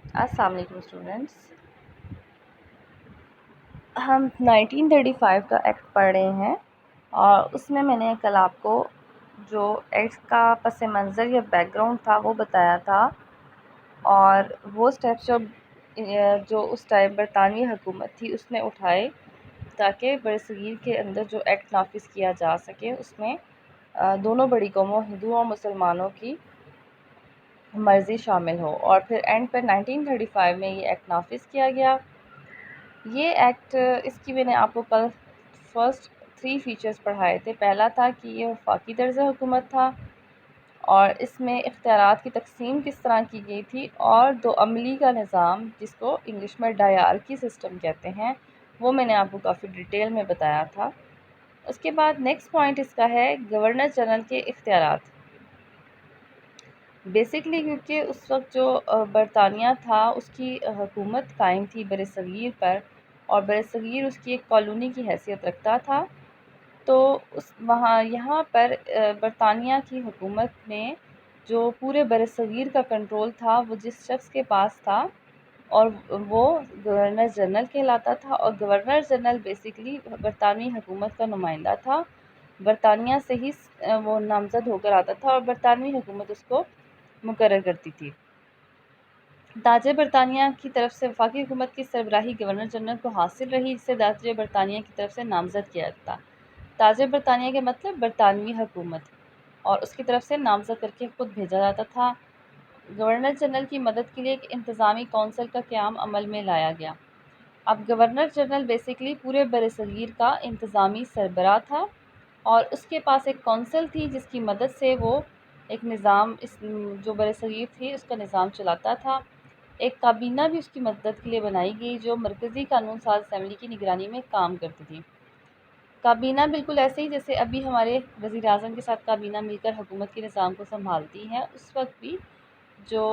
السلام علیکم اسٹوڈنٹس، ہم 1935 کا ایکٹ پڑھ رہے ہیں اور اس میں نے کل آپ کو جو ایکٹ کا پس منظر یا بیک گراؤنڈ تھا وہ بتایا تھا، اور وہ اسٹیپس جو اس ٹائم برطانوی حکومت تھی اس نے اٹھائے تاکہ برصغیر کے اندر جو ایکٹ نافذ کیا جا سکے، اس میں دونوں بڑی قوموں ہندوؤں اور مسلمانوں کی مرضی شامل ہو، اور پھر اینڈ پر 1935 میں یہ ایکٹ نافذ کیا گیا۔ یہ ایکٹ، اس کی میں نے آپ کو کل فرسٹ 3 فیچرز پڑھائے تھے۔ پہلا تھا کہ یہ وفاقی طرز حکومت تھا، اور اس میں اختیارات کی تقسیم کس طرح کی گئی تھی، اور دو عملی کا نظام جس کو انگلش میں ڈائیارکی سسٹم کہتے ہیں، وہ میں نے آپ کو کافی ڈیٹیل میں بتایا تھا۔ اس کے بعد نیکسٹ پوائنٹ اس کا ہے گورنر جنرل کے اختیارات۔ بیسکلی کیونکہ اس وقت جو برطانیہ تھا اس کی حکومت قائم تھی برصغیر پر، اور برصغیر اس کی ایک کالونی کی حیثیت رکھتا تھا، تو یہاں پر برطانیہ کی حکومت میں جو پورے برصغیر کا کنٹرول تھا وہ جس شخص کے پاس تھا، اور وہ گورنر جنرل کہلاتا تھا۔ اور گورنر جنرل بیسکلی برطانوی حکومت کا نمائندہ تھا، برطانیہ سے ہی وہ نامزد ہو کر آتا تھا، اور برطانوی حکومت اس کو مقرر کرتی تھی۔ تاج برطانیہ کی طرف سے وفاقی حکومت کی سربراہی گورنر جنرل کو حاصل رہی، جسے تاج برطانیہ کی طرف سے نامزد کیا جاتا۔ تاج برطانیہ کے مطلب برطانوی حکومت، اور اس کی طرف سے نامزد کر کے خود بھیجا جاتا تھا۔ گورنر جنرل کی مدد کے لیے ایک انتظامی کونسل کا قیام عمل میں لایا گیا۔ اب گورنر جنرل بیسکلی پورے برصغیر کا انتظامی سربراہ تھا، اور اس کے پاس ایک کونسل تھی جس کی مدد سے وہ ایک نظام جو برصغیر تھی اس کا نظام چلاتا تھا۔ ایک کابینہ بھی اس کی مدد کے لیے بنائی گئی جو مرکزی قانون ساز اسمبلی کی نگرانی میں کام کرتی تھی۔ کابینہ بالکل ایسے ہی جیسے ابھی ہمارے وزیر اعظم کے ساتھ کابینہ مل کر حکومت کے نظام کو سنبھالتی ہے، اس وقت بھی جو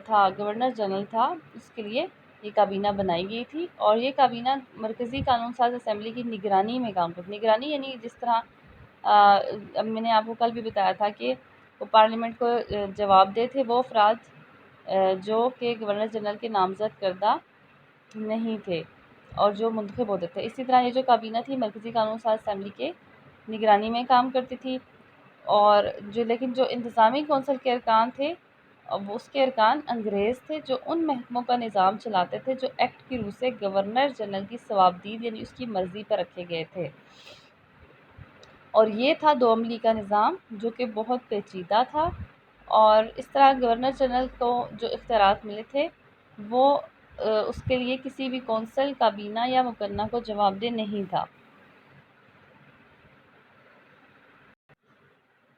تھا گورنر جنرل تھا اس کے لیے یہ کابینہ بنائی گئی تھی، اور یہ کابینہ مرکزی قانون ساز اسمبلی کی نگرانی میں کام کرتی۔ نگرانی یعنی جس طرح میں نے آپ کو کل بھی بتایا تھا کہ وہ پارلیمنٹ کو جواب دہ تھے وہ افراد جو کہ گورنر جنرل کے نامزد کردہ نہیں تھے اور جو منتخب ہوتے تھے۔ اسی طرح یہ جو کابینہ تھی مرکزی قانون ساز اسمبلی کے نگرانی میں کام کرتی تھی، اور لیکن جو انتظامی کونسل کے ارکان تھے وہ اس کے ارکان انگریز تھے، جو ان محکموں کا نظام چلاتے تھے جو ایکٹ کی روح سے گورنر جنرل کی صوابدید یعنی اس کی مرضی پر رکھے گئے تھے۔ اور یہ تھا دو عملی کا نظام جو کہ بہت پیچیدہ تھا، اور اس طرح گورنر جنرل کو جو اختیارات ملے تھے وہ اس کے لیے کسی بھی کونسل، کابینہ یا مقننہ کو جواب دہ نہیں تھا۔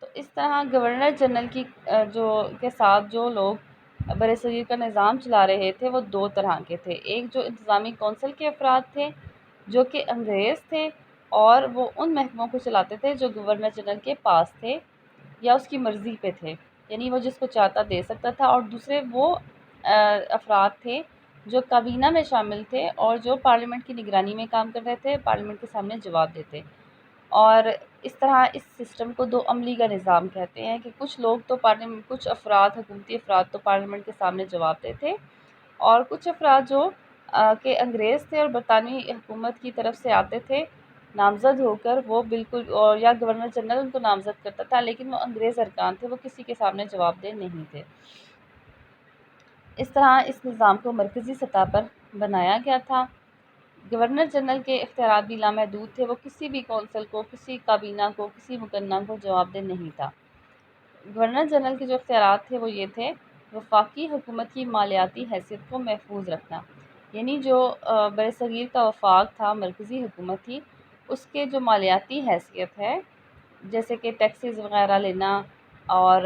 تو اس طرح گورنر جنرل کے ساتھ جو لوگ برصغیر کا نظام چلا رہے تھے وہ دو طرح کے تھے۔ ایک جو انتظامی کونسل کے افراد تھے جو کہ انگریز تھے، اور وہ ان محکموں کو چلاتے تھے جو گورنر جنرل کے پاس تھے یا اس کی مرضی پہ تھے، یعنی وہ جس کو چاہتا دے سکتا تھا۔ اور دوسرے وہ افراد تھے جو کابینہ میں شامل تھے اور جو پارلیمنٹ کی نگرانی میں کام کر رہے تھے، پارلیمنٹ کے سامنے جواب دیتے۔ اور اس طرح اس سسٹم کو دو عملی کا نظام کہتے ہیں کہ کچھ افراد، حکومتی افراد تو پارلیمنٹ کے سامنے جواب دیتے، اور کچھ افراد جو کہ انگریز تھے اور برطانوی حکومت کی طرف سے آتے تھے نامزد ہو کر، وہ بالکل، اور یا گورنر جنرل ان کو نامزد کرتا تھا لیکن وہ انگریز ارکان تھے، وہ کسی کے سامنے جواب دہ نہیں تھے۔ اس طرح اس نظام کو مرکزی سطح پر بنایا گیا تھا۔ گورنر جنرل کے اختیارات بھی لامحدود تھے، وہ کسی بھی کونسل کو، کسی کابینہ کو، کسی مقننہ کو جواب دہ نہیں تھا۔ گورنر جنرل کے جو اختیارات تھے وہ یہ تھے: وفاقی حکومت کی مالیاتی حیثیت کو محفوظ رکھنا، یعنی جو برصغیر کا وفاق تھا، مرکزی حکومت تھی، اس کے جو مالیاتی حیثیت ہے جیسے کہ ٹیکسز وغیرہ لینا اور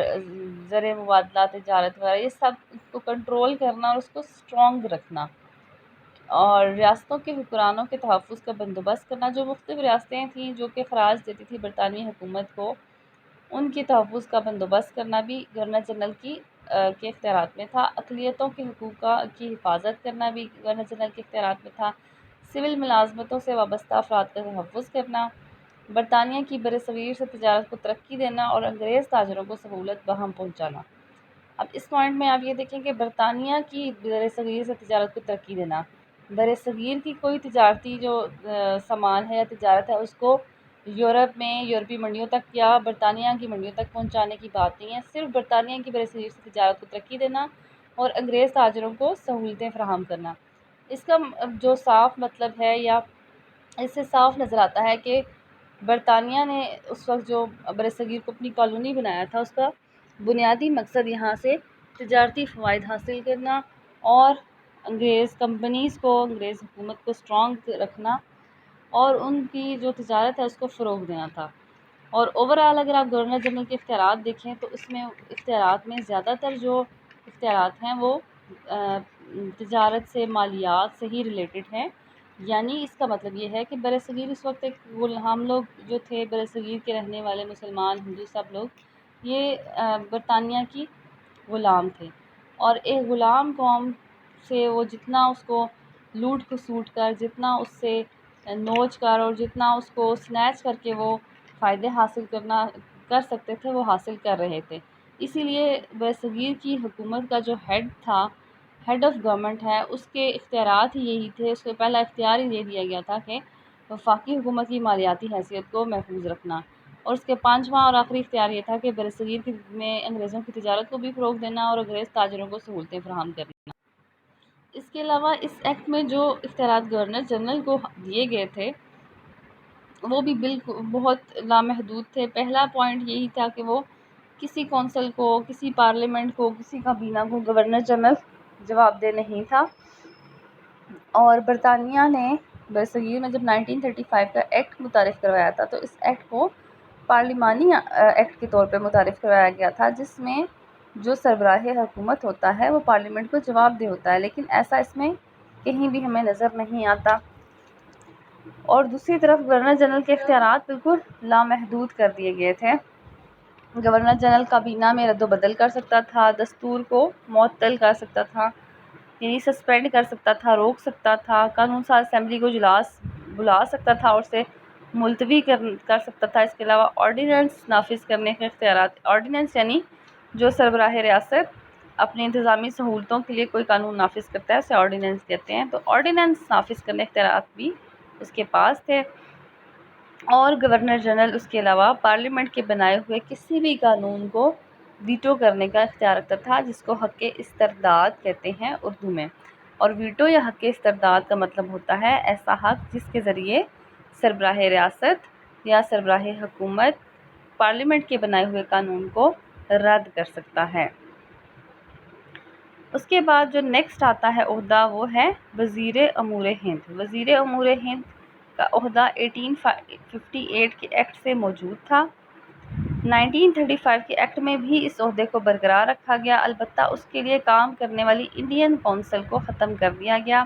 زر مبادلہ، تجارت وغیرہ، یہ سب کو کنٹرول کرنا اور اس کو اسٹرانگ رکھنا، اور ریاستوں کے حکمرانوں کے تحفظ کا بندوبست کرنا۔ جو مختلف ریاستیں تھیں جو کہ خراج دیتی تھی برطانوی حکومت کو، ان کے تحفظ کا بندوبست کرنا بھی گورنر جنرل کے اختیارات میں تھا۔ اقلیتوں کے حقوق کی حفاظت کرنا بھی گورنر جنرل کے اختیارات میں تھا۔ سول ملازمتوں سے وابستہ افراد کا تحفظ کرنا، برطانیہ کی برصغیر سے تجارت کو ترقی دینا، اور انگریز تاجروں کو سہولت بہم پہنچانا۔ اب اس پوائنٹ میں آپ یہ دیکھیں کہ برطانیہ کی بر صغیر سے تجارت کو ترقی دینا، بر صغیر کی کوئی تجارتی جو سامان ہے یا تجارت ہے اس کو یورپ میں یورپی منڈیوں تک یا برطانیہ کی منڈیوں تک پہنچانے کی بات نہیں ہے، صرف برطانیہ کی بر صغیر سے تجارت کو ترقی دینا اور انگریز تاجروں کو سہولتیں فراہم کرنا۔ اس کا جو صاف مطلب ہے یا اس سے صاف نظر آتا ہے کہ برطانیہ نے اس وقت جو بر صغیر کو اپنی کالونی بنایا تھا اس کا بنیادی مقصد یہاں سے تجارتی فوائد حاصل کرنا اور انگریز کمپنیز کو، انگریز حکومت کو اسٹرانگ رکھنا اور ان کی جو تجارت ہے اس کو فروغ دینا تھا۔ اور اوورآل اگر آپ گورنر جنرل کے اختیارات دیکھیں تو اس میں اختیارات میں زیادہ تر جو اختیارات ہیں وہ تجارت سے، مالیات سے ہی ریلیٹڈ ہیں، یعنی اس کا مطلب یہ ہے کہ بر صغیر اس وقت ایک ہم لوگ جو تھے بر صغیر کے رہنے والے مسلمان، ہندو، سب لوگ یہ برطانیہ کی غلام تھے، اور ایک غلام قوم سے وہ جتنا اس کو لوٹ کھسوٹ کر، جتنا اس سے نوچ کر اور جتنا اس کو سنیچ کر کے وہ فائدے حاصل کر سکتے تھے وہ حاصل کر رہے تھے۔ اسی لیے بر صغیر کی حکومت کا جو ہیڈ تھا، ہیڈ آف گورنمنٹ ہے، اس کے اختیارات ہی یہی تھے، اس کو پہلا اختیار ہی دے دیا گیا تھا کہ وفاقی حکومت کی مالیاتی حیثیت کو محفوظ رکھنا، اور اس کے پانچواں اور آخری اختیار یہ تھا کہ بر صغیر میں انگریزوں کی تجارت کو بھی فروغ دینا اور انگریز تاجروں کو سہولتیں فراہم کرنا۔ اس کے علاوہ اس ایکٹ میں جو اختیارات گورنر جنرل کو دیے گئے تھے وہ بھی بالکل بہت لامحدود تھے۔ پہلا پوائنٹ یہی تھا کہ وہ کسی کونسل کو، کسی پارلیمنٹ کو، کسی کابینہ کو گورنر جنرل جواب دہ نہیں تھا، اور برطانیہ نے برصغیر میں جب 1935 کا ایکٹ متعارف کروایا تھا تو اس ایکٹ کو پارلیمانی ایکٹ کے طور پہ متعارف کروایا گیا تھا، جس میں جو سربراہ حکومت ہوتا ہے وہ پارلیمنٹ کو جواب دہ ہوتا ہے، لیکن ایسا اس میں کہیں بھی ہمیں نظر نہیں آتا۔ اور دوسری طرف گورنر جنرل کے اختیارات بالکل لامحدود کر دیے گئے تھے۔ گورنر جنرل کابینہ میں رد و بدل کر سکتا تھا، دستور کو معطل کر سکتا تھا، یعنی سسپینڈ کر سکتا تھا، روک سکتا تھا، قانون ساز اسمبلی کو بلا سکتا تھا اور اسے ملتوی کر سکتا تھا۔ اس کے علاوہ آرڈیننس نافذ کرنے کے اختیارات، آرڈیننس یعنی جو سربراہ ریاست اپنی انتظامی سہولتوں کے لیے کوئی قانون نافذ کرتا ہے اسے آرڈیننس کہتے ہیں، تو آرڈیننس نافذ کرنے اختیارات بھی اس کے پاس تھے۔ اور گورنر جنرل اس کے علاوہ پارلیمنٹ کے بنائے ہوئے کسی بھی قانون کو ویٹو کرنے کا اختیار رکھتا تھا، جس کو حق استرداد کہتے ہیں اردو میں، اور ویٹو یا حق استرداد کا مطلب ہوتا ہے ایسا حق جس کے ذریعے سربراہ ریاست یا سربراہ حکومت پارلیمنٹ کے بنائے ہوئے قانون کو رد کر سکتا ہے۔ اس کے بعد جو نیکسٹ آتا ہے عہدہ وہ ہے وزیر امور ہند۔ وزیر امور ہند کا عہدہ 1858 کے ایکٹ سے موجود تھا۔ 1935 کے ایکٹ میں بھی اس عہدے کو برقرار رکھا گیا، البتہ اس کے لیے کام کرنے والی انڈین کونسل کو ختم کر دیا گیا۔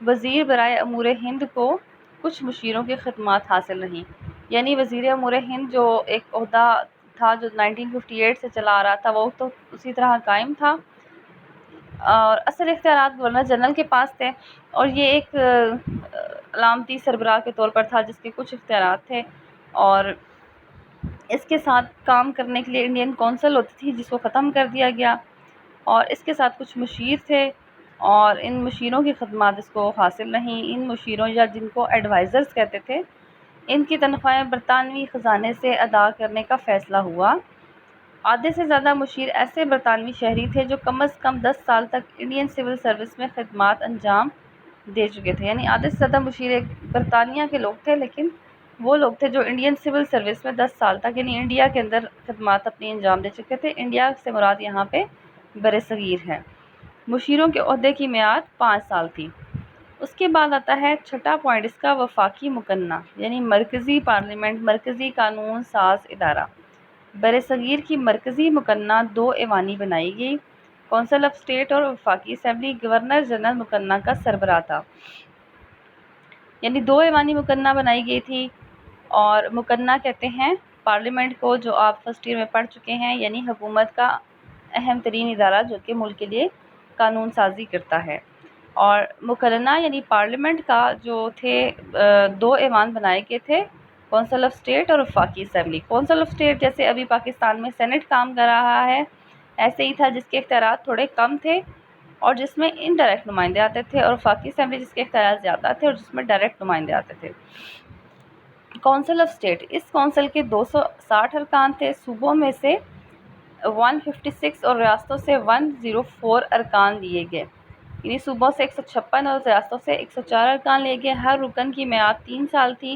وزیر برائے امور ہند کو کچھ مشیروں کی خدمات حاصل رہیں، یعنی وزیر امور ہند جو ایک عہدہ تھا جو 1958 سے چلا آ رہا تھا وہ تو اسی طرح قائم تھا، اور اصل اختیارات گورنر جنرل کے پاس تھے، اور یہ ایک علامتی سربراہ کے طور پر تھا جس کے کچھ اختیارات تھے، اور اس کے ساتھ کام کرنے کے لیے انڈین کونسل ہوتی تھی جس کو ختم کر دیا گیا، اور اس کے ساتھ کچھ مشیر تھے، اور ان مشیروں کی خدمات اس کو حاصل نہیں۔ ان مشیروں یا جن کو ایڈوائزرز کہتے تھے، ان کی تنخواہیں برطانوی خزانے سے ادا کرنے کا فیصلہ ہوا۔ آدھے سے زیادہ مشیر ایسے برطانوی شہری تھے جو کم از کم 10 سال تک انڈین سول سروس میں خدمات انجام دے چکے تھے، یعنی آدھے سے زیادہ مشیر ایک برطانیہ کے لوگ تھے، لیکن وہ لوگ تھے جو انڈین سول سروس میں 10 سال تک یعنی انڈیا کے اندر خدمات اپنی انجام دے چکے تھے۔ انڈیا سے مراد یہاں پہ بر صغیر ہے۔ مشیروں کے عہدے کی میعاد 5 سال تھی۔ اس کے بعد آتا ہے چھٹا پوائنٹ اس کا وفاقی مقننہ، یعنی مرکزی پارلیمنٹ، مرکزی قانون ساز ادارہ۔ بر صغیر کی مرکزی مقننہ 2 ایوانی بنائی گئی، کونسل آف اسٹیٹ اور وفاقی اسمبلی۔ گورنر جنرل مقننہ کا سربراہ تھا، یعنی 2 ایوانی مقننہ بنائی گئی تھی، اور مقننہ کہتے ہیں پارلیمنٹ کو، جو آپ فرسٹ ایئر میں پڑھ چکے ہیں، یعنی حکومت کا اہم ترین ادارہ جو کہ ملک کے لیے قانون سازی کرتا ہے۔ اور مقننہ یعنی پارلیمنٹ کا جو تھے 2 ایوان بنائے گئے تھے، کونسل آف اسٹیٹ اور وفاقی اسمبلی۔ کونسل آف اسٹیٹ جیسے ابھی پاکستان میں سینٹ کام کر رہا ہے، ایسے ہی تھا جس کے اختیارات تھوڑے کم تھے اور جس میں انڈائریکٹ نمائندے آتے تھے، اور وفاقی اسمبلی جس کے اختیارات زیادہ تھے اور جس میں ڈائریکٹ نمائندے آتے تھے۔ کونسل آف اسٹیٹ، اس کونسل کے 260 ارکان تھے، صوبوں میں سے 156 اور ریاستوں سے 104 ارکان لیے گئے، یعنی صوبوں سے 156 اور ریاستوں سے 104 ارکان لیے گئے۔ ہر رکن کی میعاد 3 سال تھی،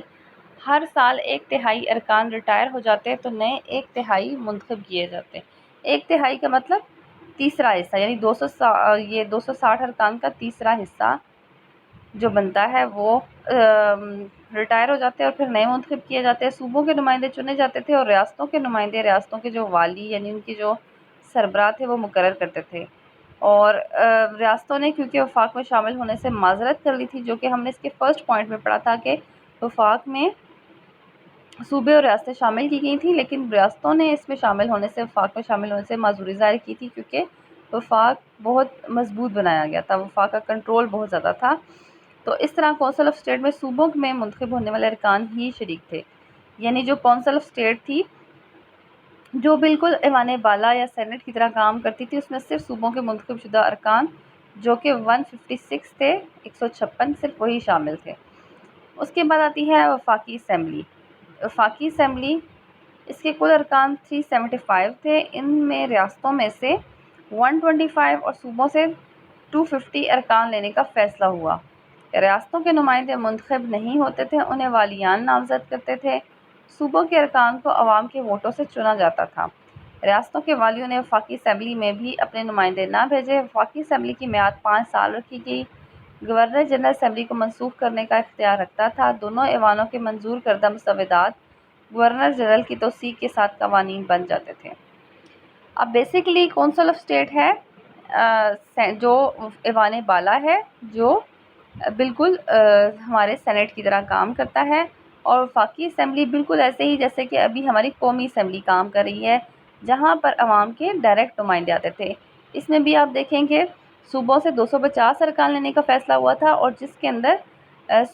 ہر سال 1/3 ارکان ریٹائر ہو جاتے تو نئے 1/3 منتخب کیے جاتے۔ 1/3 کا مطلب تیسرا حصہ، یعنی 260 ارکان کا تیسرا حصہ جو بنتا ہے وہ ریٹائر ہو جاتے ہیں اور پھر نئے منتخب کیے جاتے ہیں۔ صوبوں کے نمائندے چنے جاتے تھے اور ریاستوں کے نمائندے ریاستوں کے جو والی یعنی ان کی جو سربراہ تھے وہ مقرر کرتے تھے۔ اور ریاستوں نے کیونکہ وفاق میں شامل ہونے سے معذرت کر لی تھی، جو کہ ہم نے اس کے فرسٹ پوائنٹ میں پڑھا تھا کہ وفاق میں صوبے اور ریاستیں شامل کی گئی تھیں، لیکن ریاستوں نے اس میں شامل ہونے سے وفاق میں شامل ہونے سے معذوری ظاہر کی تھی، کیونکہ وفاق بہت مضبوط بنایا گیا تھا، وفاق کا کنٹرول بہت زیادہ تھا۔ تو اس طرح کونسل آف اسٹیٹ میں صوبوں میں منتخب ہونے والے ارکان ہی شریک تھے، یعنی جو کونسل آف اسٹیٹ تھی جو بالکل ایوان بالا یا سینٹ کی طرح کام کرتی تھی، اس میں صرف صوبوں کے منتخب شدہ ارکان جو کہ 156 تھے، 156 صرف وہی شامل تھے۔ اس کے بعد آتی ہے وفاقی اسمبلی۔ وفاقی اسمبلی، اس کے کل ارکان 375 تھے، ان میں ریاستوں میں سے 125 اور صوبوں سے 250 ارکان لینے کا فیصلہ ہوا۔ ریاستوں کے نمائندے منتخب نہیں ہوتے تھے، انہیں والیان نامزد کرتے تھے۔ صوبوں کے ارکان کو عوام کے ووٹوں سے چنا جاتا تھا۔ ریاستوں کے والیوں نے وفاقی اسمبلی میں بھی اپنے نمائندے نہ بھیجے۔ وفاقی اسمبلی کی میعاد 5 سال رکھی گئی۔ گورنر جنرل اسمبلی کو منسوخ کرنے کا اختیار رکھتا تھا۔ دونوں ایوانوں کے منظور کردہ مسودات گورنر جنرل کی توثیق کے ساتھ قوانین بن جاتے تھے۔ اب بیسیکلی کونسل آف اسٹیٹ ہے جو ایوان بالا ہے، جو بالکل ہمارے سینٹ کی طرح کام کرتا ہے، اور وفاقی اسمبلی بالکل ایسے ہی جیسے کہ ابھی ہماری قومی اسمبلی کام کر رہی ہے، جہاں پر عوام کے ڈائریکٹ نمائندے آتے تھے۔ اس میں بھی آپ دیکھیں کہ صوبوں سے 250 ارکان لینے کا فیصلہ ہوا تھا، اور جس کے اندر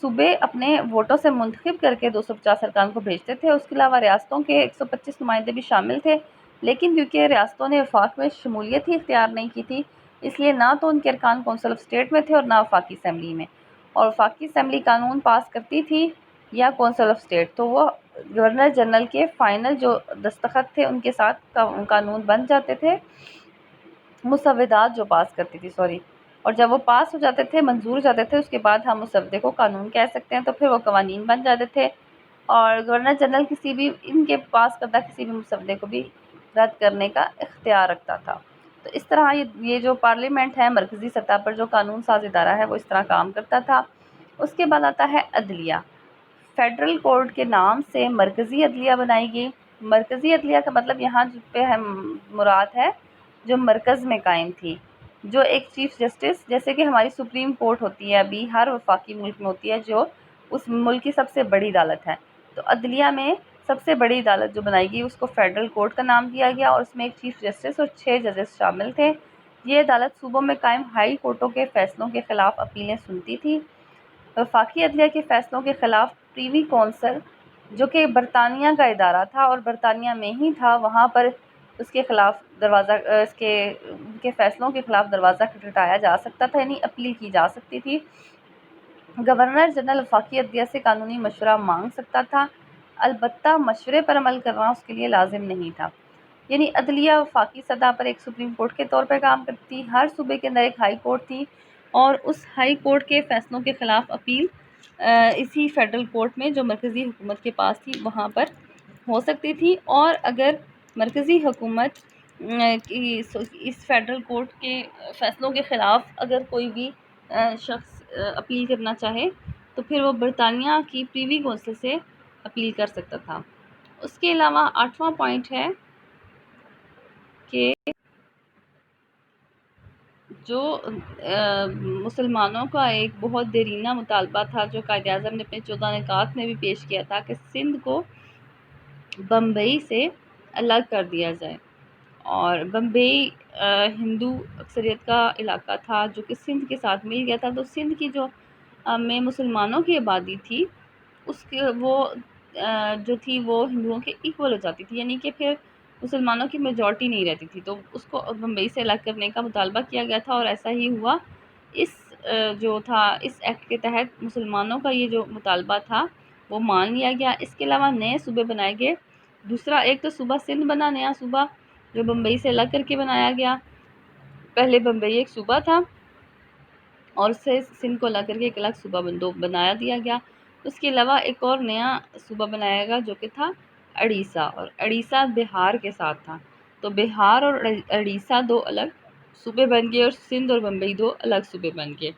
صوبے اپنے ووٹوں سے منتخب کر کے 250 ارکان کو بھیجتے تھے۔ اس کے علاوہ ریاستوں کے 125 نمائندے بھی شامل تھے، لیکن کیونکہ ریاستوں نے وفاق میں شمولیت ہی اختیار نہیں کی تھی، اس لیے نہ تو ان کے ارکان کونسل آف اسٹیٹ میں تھے اور نہ وفاقی اسمبلی میں۔ اور وفاقی اسمبلی قانون پاس کرتی تھی یا کونسل آف اسٹیٹ، تو وہ گورنر جنرل کے فائنل جو دستخط تھے ان کے ساتھ قانون بن جاتے تھے، مسودات جو پاس کرتی تھی اور جب وہ پاس ہو جاتے تھے، منظور ہو جاتے تھے، اس کے بعد ہم مسودے کو قانون کہہ سکتے ہیں، تو پھر وہ قوانین بن جاتے تھے، اور گورنر جنرل کسی بھی ان کے پاس کردہ کسی بھی مسودے کو بھی رد کرنے کا اختیار رکھتا تھا۔ تو اس طرح یہ جو پارلیمنٹ ہے مرکزی سطح پر جو قانون ساز ادارہ ہے وہ اس طرح کام کرتا تھا۔ اس کے بعد آتا ہے عدلیہ۔ فیڈرل کورٹ کے نام سے مرکزی عدلیہ بنائی گئی۔ مرکزی عدلیہ کا مطلب یہاں پہ مراد ہے جو مرکز میں قائم تھی، جو ایک چیف جسٹس، جیسے کہ ہماری سپریم کورٹ ہوتی ہے ابھی ہر وفاقی ملک میں ہوتی ہے، جو اس ملک کی سب سے بڑی عدالت ہے، تو عدلیہ میں سب سے بڑی عدالت جو بنائی گئی اس کو فیڈرل کورٹ کا نام دیا گیا، اور اس میں ایک چیف جسٹس اور 6 ججز شامل تھے۔ یہ عدالت صوبوں میں قائم ہائی کورٹوں کے فیصلوں کے خلاف اپیلیں سنتی تھی۔ وفاقی عدلیہ کے فیصلوں کے خلاف پریوی کونسل، جو کہ برطانیہ کا ادارہ تھا اور برطانیہ میں ہی تھا، وہاں پر اس کے خلاف ان کے فیصلوں کے خلاف دروازہ کھٹکھٹایا جا سکتا تھا، یعنی اپیل کی جا سکتی تھی۔ گورنر جنرل وفاقی عدلیہ سے قانونی مشورہ مانگ سکتا تھا، البتہ مشورے پر عمل کرنا اس کے لیے لازم نہیں تھا۔ یعنی عدلیہ وفاقی سطح پر ایک سپریم کورٹ کے طور پر کام کرتی تھی، ہر صوبے کے اندر ایک ہائی کورٹ تھی، اور اس ہائی کورٹ کے فیصلوں کے خلاف اپیل اسی فیڈرل کورٹ میں جو مرکزی حکومت کے پاس تھی وہاں پر ہو سکتی تھی، اور اگر مرکزی حکومت اس فیڈرل کورٹ کے فیصلوں کے خلاف اگر کوئی بھی شخص اپیل کرنا چاہے تو پھر وہ برطانیہ کی پریوی کونسل سے اپیل کر سکتا تھا۔ اس کے علاوہ 8واں پوائنٹ ہے کہ جو مسلمانوں کا ایک بہت دیرینہ مطالبہ تھا، جو قائد اعظم نے اپنے 14 نکات میں بھی پیش کیا تھا، کہ سندھ کو بمبئی سے الگ کر دیا جائے، اور بمبئی ہندو اکثریت کا علاقہ تھا جو کہ سندھ کے ساتھ مل گیا تھا، تو سندھ کی جو میں مسلمانوں کی آبادی تھی اس کے وہ جو تھی وہ ہندوؤں کے ایکول ہو جاتی تھی، یعنی کہ پھر مسلمانوں کی میجورٹی نہیں رہتی تھی، تو اس کو بمبئی سے الگ کرنے کا مطالبہ کیا گیا تھا، اور ایسا ہی ہوا۔ اس جو تھا اس ایکٹ کے تحت مسلمانوں کا یہ جو مطالبہ تھا وہ مان لیا گیا۔ اس کے علاوہ نئے صوبے بنائے گئے۔ دوسرا، ایک تو صوبہ سندھ بنا، نیا صوبہ جو بمبئی سے الگ کر کے بنایا گیا۔ پہلے بمبئی ایک صوبہ تھا اور اس سے سندھ کو الگ کر کے ایک الگ صوبہ بنایا دیا گیا۔ اس کے علاوہ ایک اور نیا صوبہ بنایا گیا جو کہ تھا اڑیسہ، اور اڑیسہ بہار کے ساتھ تھا۔ تو بہار اور اڑیسہ دو الگ صوبے بن گئے، اور سندھ اور بمبئی دو الگ صوبے بن گئے۔